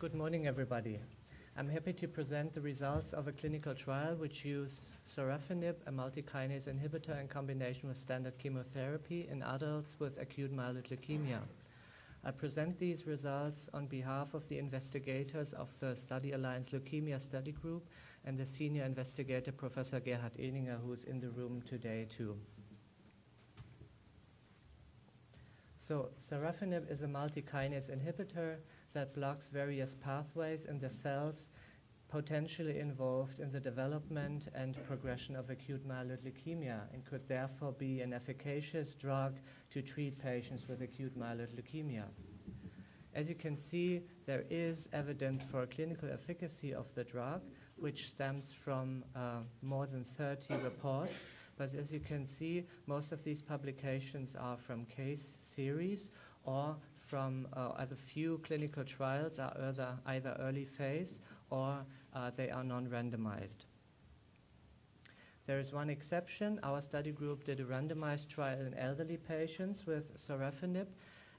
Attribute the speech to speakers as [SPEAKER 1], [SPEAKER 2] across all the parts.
[SPEAKER 1] Good morning, everybody. I'm happy to present the results of a clinical trial which used Sorafenib, a multi-kinase inhibitor, in combination with standard chemotherapy in adults with acute myeloid leukemia. I present these results on behalf of the investigators of the Study Alliance Leukemia Study Group and the senior investigator, Professor Gerhard Ehninger, who is in the room today too. So Sorafenib is a multi-kinase inhibitor that blocks various pathways in the cells potentially involved in the development and progression of acute myeloid leukemia, and could therefore be an efficacious drug to treat patients with acute myeloid leukemia. As you can see, there is evidence for clinical efficacy of the drug, which stems from more than 30 reports. But as you can see, most of these publications are from case series or from either few clinical trials are either early phase or they are non-randomized. There is one exception. Our study group did a randomized trial in elderly patients with Sorafenib,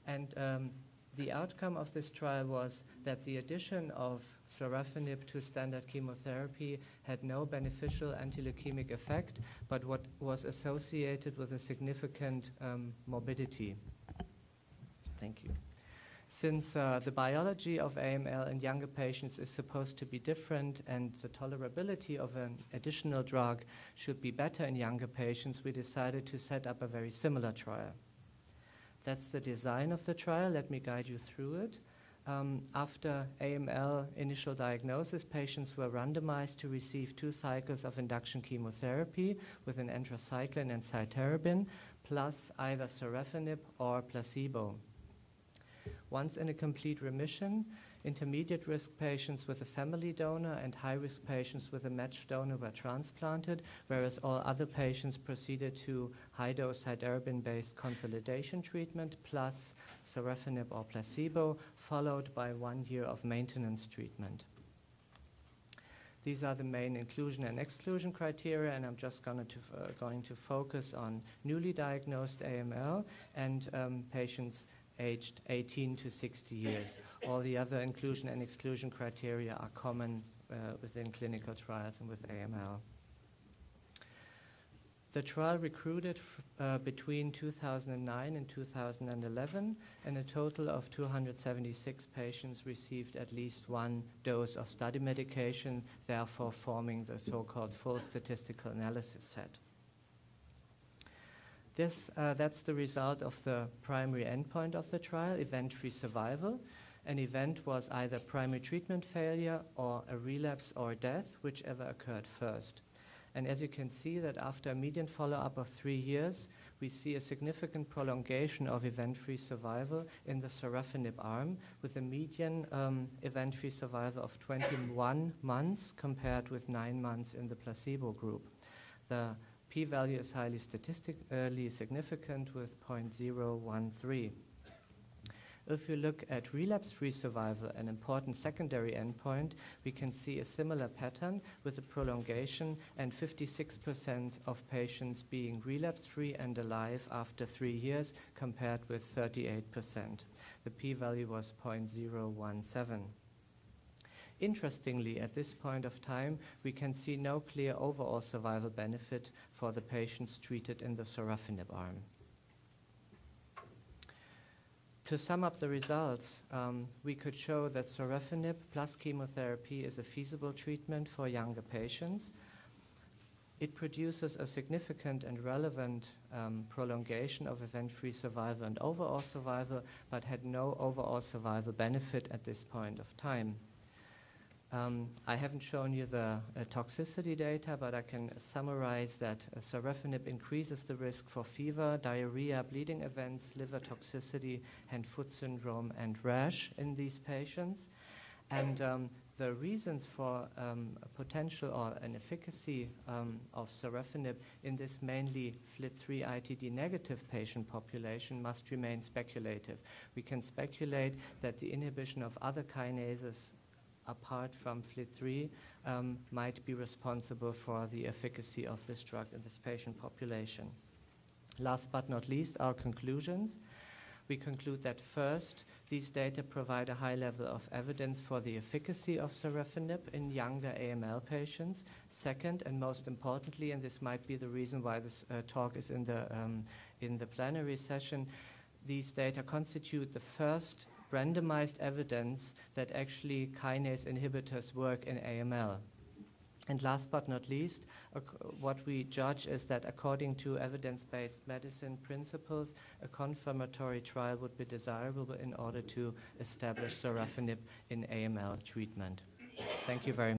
[SPEAKER 1] and the outcome of this trial was that the addition of Sorafenib to standard chemotherapy had no beneficial anti-leukemic effect, but what was associated with a significant morbidity. Thank you. Since the biology of AML in younger patients is supposed to be different and the tolerability of an additional drug should be better in younger patients, we decided to set up a very similar trial. That's the design of the trial. Let me guide you through it. After AML initial diagnosis, patients were randomized to receive 2 cycles of induction chemotherapy with an anthracycline and cytarabine, plus either Sorafenib or placebo. Once in a complete remission, intermediate risk patients with a family donor and high risk patients with a matched donor were transplanted, whereas all other patients proceeded to high dose cytarabine-based consolidation treatment plus Sorafenib or placebo, followed by 1 year of maintenance treatment. These are the main inclusion and exclusion criteria, and I'm just going to focus on newly diagnosed AML and patients aged 18 to 60 years. All the other inclusion and exclusion criteria are common within clinical trials and with AML. The trial recruited between 2009 and 2011, and a total of 276 patients received at least 1 dose of study medication, therefore forming the so-called full statistical analysis set. That's the result of the primary endpoint of the trial, event-free survival. An event was either primary treatment failure or a relapse or death, whichever occurred first. And as you can see that after a median follow-up of 3 years, we see a significant prolongation of event-free survival in the Sorafenib arm, with a median event-free survival of 21 months compared with 9 months in the placebo group. The p-value is highly statistically significant with 0.013. If you look at relapse-free survival, an important secondary endpoint, we can see a similar pattern with a prolongation and 56% of patients being relapse-free and alive after 3 years compared with 38%. The p-value was 0.017. Interestingly, at this point of time, we can see no clear overall survival benefit for the patients treated in the Sorafenib arm. To sum up the results, we could show that Sorafenib plus chemotherapy is a feasible treatment for younger patients. It produces a significant and relevant prolongation of event-free survival and overall survival, but had no overall survival benefit at this point of time. I haven't shown you the toxicity data, but I can summarize that Sorafenib increases the risk for fever, diarrhea, bleeding events, liver toxicity, hand-foot syndrome, and rash in these patients. And the reasons for a potential or an efficacy of Sorafenib in this mainly FLT3 ITD negative patient population must remain speculative. We can speculate that the inhibition of other kinases apart from FLT3 might be responsible for the efficacy of this drug in this patient population. Last but not least, our conclusions. we conclude that first, these data provide a high level of evidence for the efficacy of sorafenib in younger AML patients. Second, and most importantly, and this might be the reason why this talk is in the plenary session, these data constitute the first randomized evidence that actually kinase inhibitors work in AML. And last but not least, what we judge is that according to evidence-based medicine principles, a confirmatory trial would be desirable in order to establish sorafenib in AML treatment. Thank you very much.